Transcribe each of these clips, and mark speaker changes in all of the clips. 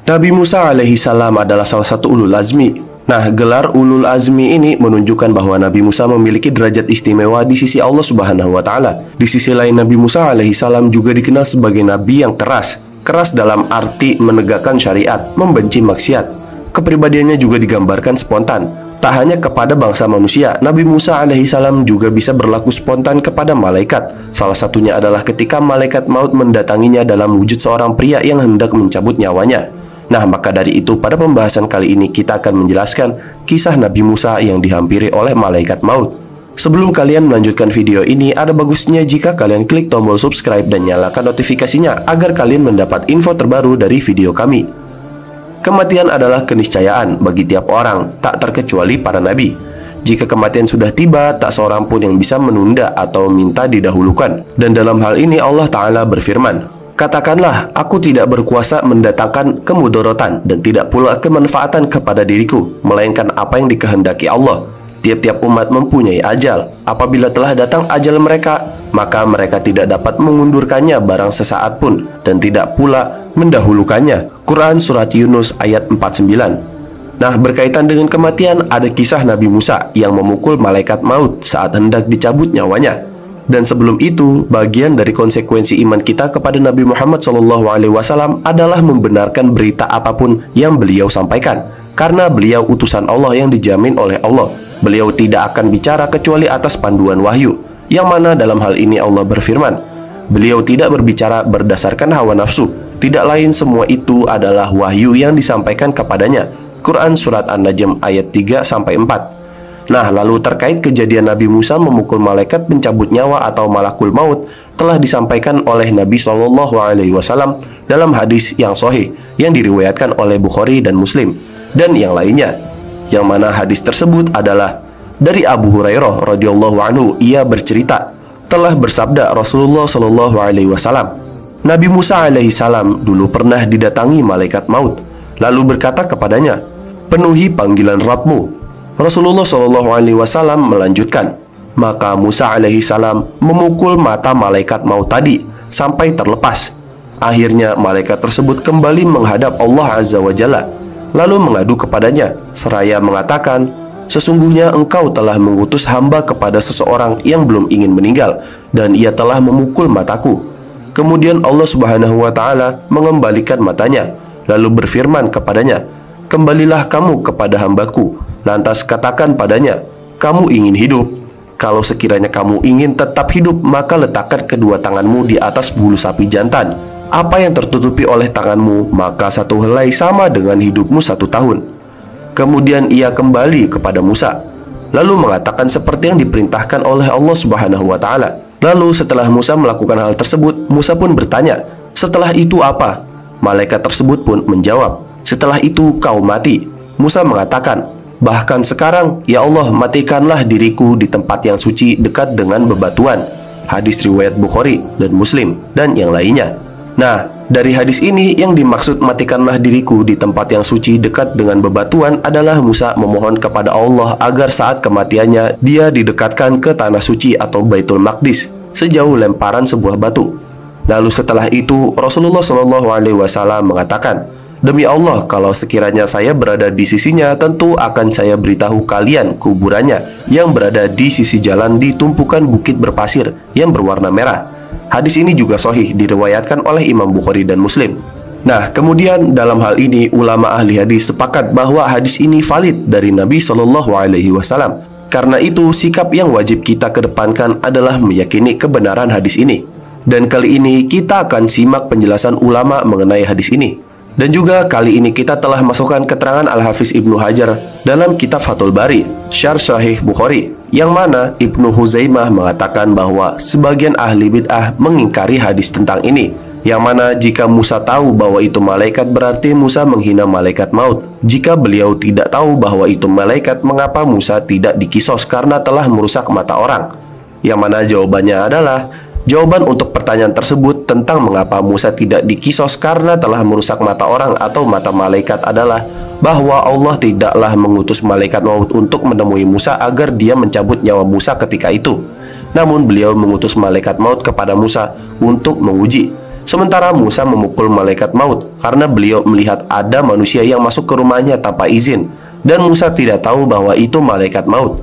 Speaker 1: Nabi Musa alaihi salam adalah salah satu ulul azmi. Nah, gelar ulul azmi ini menunjukkan bahwa Nabi Musa memiliki derajat istimewa di sisi Allah Subhanahu wa taala. Di sisi lain, Nabi Musa alaihi salam juga dikenal sebagai nabi yang keras. Keras dalam arti menegakkan syariat, membenci maksiat. Kepribadiannya juga digambarkan spontan. Tak hanya kepada bangsa manusia, Nabi Musa alaihi salam juga bisa berlaku spontan kepada malaikat. Salah satunya adalah ketika malaikat maut mendatanginya dalam wujud seorang pria yang hendak mencabut nyawanya. Nah, maka dari itu pada pembahasan kali ini kita akan menjelaskan kisah Nabi Musa yang dihampiri oleh malaikat maut. Sebelum kalian melanjutkan video ini, ada bagusnya jika kalian klik tombol subscribe dan nyalakan notifikasinya agar kalian mendapat info terbaru dari video kami. Kematian adalah keniscayaan bagi tiap orang, tak terkecuali para nabi. Jika kematian sudah tiba, tak seorang pun yang bisa menunda atau minta didahulukan. Dan dalam hal ini Allah Ta'ala berfirman, "Katakanlah, aku tidak berkuasa mendatangkan kemudorotan dan tidak pula kemanfaatan kepada diriku, melainkan apa yang dikehendaki Allah. Tiap-tiap umat mempunyai ajal. Apabila telah datang ajal mereka, maka mereka tidak dapat mengundurkannya barang sesaat pun, dan tidak pula mendahulukannya." Quran Surat Yunus ayat 49. Nah, berkaitan dengan kematian, ada kisah Nabi Musa yang memukul malaikat maut saat hendak dicabut nyawanya. Dan sebelum itu, bagian dari konsekuensi iman kita kepada Nabi Muhammad SAW adalah membenarkan berita apapun yang beliau sampaikan. Karena beliau utusan Allah yang dijamin oleh Allah. Beliau tidak akan bicara kecuali atas panduan wahyu. Yang mana dalam hal ini Allah berfirman, beliau tidak berbicara berdasarkan hawa nafsu. Tidak lain semua itu adalah wahyu yang disampaikan kepadanya. Quran Surat An-Najm ayat 3-4. Nah, lalu terkait kejadian Nabi Musa memukul malaikat pencabut nyawa atau malakul maut telah disampaikan oleh Nabi SAW dalam hadis yang sahih yang diriwayatkan oleh Bukhari dan Muslim dan yang lainnya. Yang mana hadis tersebut adalah dari Abu Hurairah radhiyallahu anhu. Ia bercerita, telah bersabda Rasulullah SAW, Nabi Musa alaihi salam dulu pernah didatangi malaikat maut, lalu berkata kepadanya, "Penuhi panggilan Rabbmu." Rasulullah SAW melanjutkan, maka Musa alaihi salam memukul mata malaikat maut tadi sampai terlepas. Akhirnya malaikat tersebut kembali menghadap Allah Azza wa Jalla, lalu mengadu kepadanya seraya mengatakan, "Sesungguhnya engkau telah mengutus hamba kepada seseorang yang belum ingin meninggal, dan ia telah memukul mataku." Kemudian Allah Subhanahu wa Ta'ala mengembalikan matanya, lalu berfirman kepadanya, "Kembalilah kamu kepada hambaku. Lantas katakan padanya, kamu ingin hidup? Kalau sekiranya kamu ingin tetap hidup, maka letakkan kedua tanganmu di atas bulu sapi jantan. Apa yang tertutupi oleh tanganmu, maka satu helai sama dengan hidupmu 1 tahun." Kemudian ia kembali kepada Musa, lalu mengatakan seperti yang diperintahkan oleh Allah Subhanahu wa Ta'ala. Lalu setelah Musa melakukan hal tersebut, Musa pun bertanya, "Setelah itu apa?" Malaikat tersebut pun menjawab, "Setelah itu kau mati." Musa mengatakan, "Bahkan sekarang, ya Allah, matikanlah diriku di tempat yang suci dekat dengan bebatuan." Hadis riwayat Bukhari dan Muslim dan yang lainnya. Nah, dari hadis ini yang dimaksud matikanlah diriku di tempat yang suci dekat dengan bebatuan adalah Musa memohon kepada Allah agar saat kematiannya dia didekatkan ke tanah suci atau Baitul Maqdis sejauh lemparan sebuah batu. Lalu setelah itu Rasulullah SAW mengatakan, "Demi Allah, kalau sekiranya saya berada di sisinya, tentu akan saya beritahu kalian kuburannya yang berada di sisi jalan di tumpukan bukit berpasir yang berwarna merah." Hadis ini juga sahih diriwayatkan oleh Imam Bukhari dan Muslim. Nah, kemudian dalam hal ini ulama ahli hadis sepakat bahwa hadis ini valid dari Nabi SAW. Karena itu sikap yang wajib kita kedepankan adalah meyakini kebenaran hadis ini. Dan kali ini kita akan simak penjelasan ulama mengenai hadis ini. Dan juga kali ini kita telah masukkan keterangan Al-Hafiz Ibnu Hajar dalam kitab Fathul Bari, Syarh Sahih Bukhari, yang mana Ibnu Huzaimah mengatakan bahwa sebagian ahli bid'ah mengingkari hadis tentang ini, yang mana jika Musa tahu bahwa itu malaikat berarti Musa menghina malaikat maut. Jika beliau tidak tahu bahwa itu malaikat, mengapa Musa tidak dikisos karena telah merusak mata orang? Yang mana jawabannya adalah, jawaban untuk pertanyaan tersebut tentang mengapa Musa tidak dikisos karena telah merusak mata orang atau mata malaikat adalah bahwa Allah tidaklah mengutus malaikat maut untuk menemui Musa agar dia mencabut nyawa Musa ketika itu. Namun beliau mengutus malaikat maut kepada Musa untuk menguji. Sementara Musa memukul malaikat maut karena beliau melihat ada manusia yang masuk ke rumahnya tanpa izin, dan Musa tidak tahu bahwa itu malaikat maut.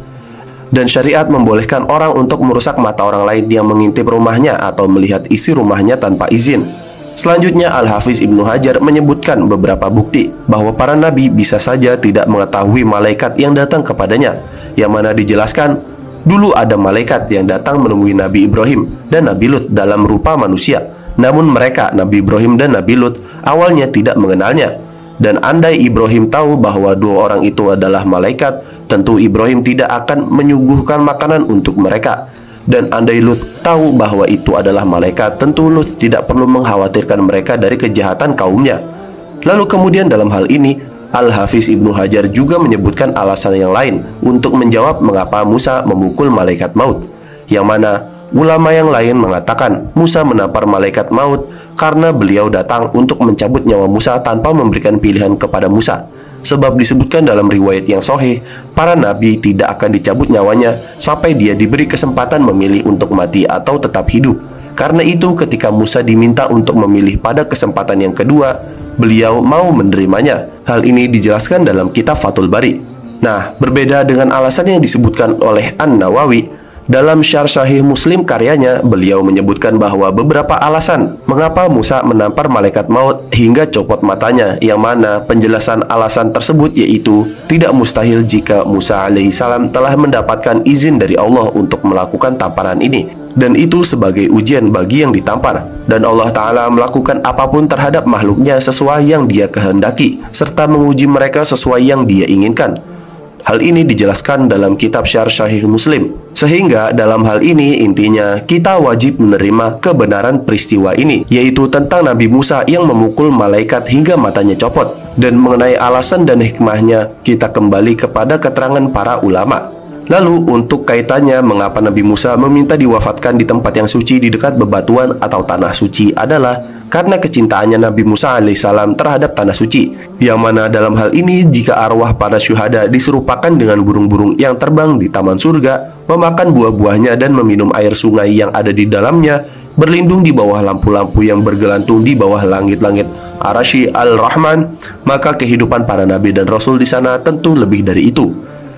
Speaker 1: Dan syariat membolehkan orang untuk merusak mata orang lain yang mengintip rumahnya atau melihat isi rumahnya tanpa izin. Selanjutnya, Al-Hafiz Ibnu Hajar menyebutkan beberapa bukti bahwa para nabi bisa saja tidak mengetahui malaikat yang datang kepadanya, yang mana dijelaskan, dulu ada malaikat yang datang menemui Nabi Ibrahim dan Nabi Lut dalam rupa manusia. Namun mereka, Nabi Ibrahim dan Nabi Lut, awalnya tidak mengenalnya. Dan andai Ibrahim tahu bahwa dua orang itu adalah malaikat, tentu Ibrahim tidak akan menyuguhkan makanan untuk mereka. Dan andai Lut tahu bahwa itu adalah malaikat, tentu Lut tidak perlu mengkhawatirkan mereka dari kejahatan kaumnya. Lalu kemudian dalam hal ini, Al-Hafiz Ibnu Hajar juga menyebutkan alasan yang lain untuk menjawab mengapa Musa memukul malaikat maut, yang mana ulama yang lain mengatakan Musa menampar malaikat maut karena beliau datang untuk mencabut nyawa Musa tanpa memberikan pilihan kepada Musa. Sebab disebutkan dalam riwayat yang sahih, para nabi tidak akan dicabut nyawanya sampai dia diberi kesempatan memilih untuk mati atau tetap hidup. Karena itu ketika Musa diminta untuk memilih pada kesempatan yang kedua, beliau mau menerimanya. Hal ini dijelaskan dalam kitab Fathul Bari. Nah, berbeda dengan alasan yang disebutkan oleh An-Nawawi, dalam Syarh Sahih Muslim karyanya, beliau menyebutkan bahwa beberapa alasan mengapa Musa menampar malaikat maut hingga copot matanya, yang mana penjelasan alasan tersebut yaitu tidak mustahil jika Musa alaihissalam telah mendapatkan izin dari Allah untuk melakukan tamparan ini, dan itu sebagai ujian bagi yang ditampar, dan Allah Ta'ala melakukan apapun terhadap makhluknya sesuai yang dia kehendaki, serta menguji mereka sesuai yang dia inginkan. Hal ini dijelaskan dalam kitab Syarh Sahih Muslim. Sehingga dalam hal ini intinya kita wajib menerima kebenaran peristiwa ini, yaitu tentang Nabi Musa yang memukul malaikat hingga matanya copot. Dan mengenai alasan dan hikmahnya, kita kembali kepada keterangan para ulama. Lalu untuk kaitannya mengapa Nabi Musa meminta diwafatkan di tempat yang suci di dekat bebatuan atau tanah suci adalah karena kecintaannya Nabi Musa alaihissalam terhadap tanah suci, yang mana dalam hal ini jika arwah para syuhada diserupakan dengan burung-burung yang terbang di taman surga, memakan buah-buahnya dan meminum air sungai yang ada di dalamnya, berlindung di bawah lampu-lampu yang bergelantung di bawah langit-langit Arsy Al-Rahman, maka kehidupan para nabi dan rasul di sana tentu lebih dari itu.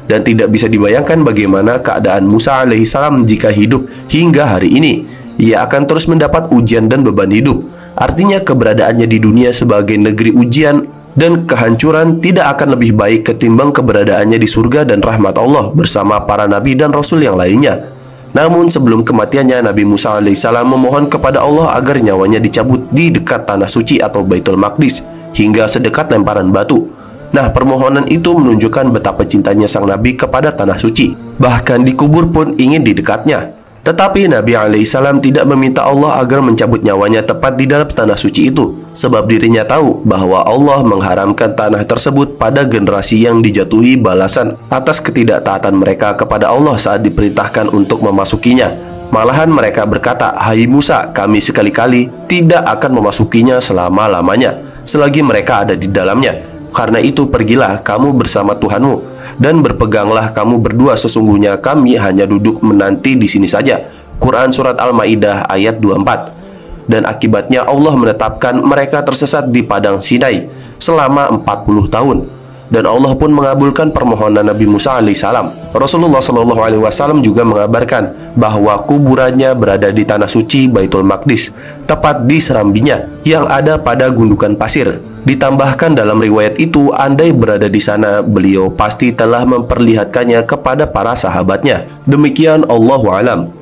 Speaker 1: Dan tidak bisa dibayangkan bagaimana keadaan Musa alaihissalam jika hidup hingga hari ini. Ia akan terus mendapat ujian dan beban hidup. Artinya keberadaannya di dunia sebagai negeri ujian dan kehancuran tidak akan lebih baik ketimbang keberadaannya di surga dan rahmat Allah bersama para nabi dan rasul yang lainnya. Namun sebelum kematiannya, Nabi Musa alaihissalam memohon kepada Allah agar nyawanya dicabut di dekat tanah suci atau Baitul Maqdis hingga sedekat lemparan batu. Nah, permohonan itu menunjukkan betapa cintanya sang Nabi kepada tanah suci. Bahkan dikubur pun ingin di dekatnya. Tetapi Nabi alaihissalam tidak meminta Allah agar mencabut nyawanya tepat di dalam tanah suci itu, sebab dirinya tahu bahwa Allah mengharamkan tanah tersebut pada generasi yang dijatuhi balasan atas ketidaktaatan mereka kepada Allah saat diperintahkan untuk memasukinya. Malahan mereka berkata, "Hai Musa, kami sekali-kali tidak akan memasukinya selama-lamanya, selagi mereka ada di dalamnya. Karena itu pergilah kamu bersama Tuhanmu, dan berpeganglah kamu berdua, sesungguhnya kami hanya duduk menanti di sini saja." Quran Surat Al-Ma'idah ayat 24. Dan akibatnya Allah menetapkan mereka tersesat di padang Sinai selama 40 tahun. Dan Allah pun mengabulkan permohonan Nabi Musa alaihissalam. Rasulullah SAW juga mengabarkan bahwa kuburannya berada di tanah suci Baitul Maqdis, tepat di serambinya yang ada pada gundukan pasir. Ditambahkan dalam riwayat itu, andai berada di sana, beliau pasti telah memperlihatkannya kepada para sahabatnya. Demikian Allahu a'lam.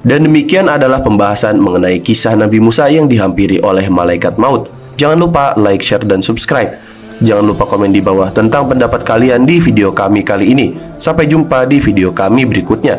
Speaker 1: Dan demikian adalah pembahasan mengenai kisah Nabi Musa yang dihampiri oleh malaikat maut. Jangan lupa like, share, dan subscribe. Jangan lupa komen di bawah tentang pendapat kalian di video kami kali ini. Sampai jumpa di video kami berikutnya.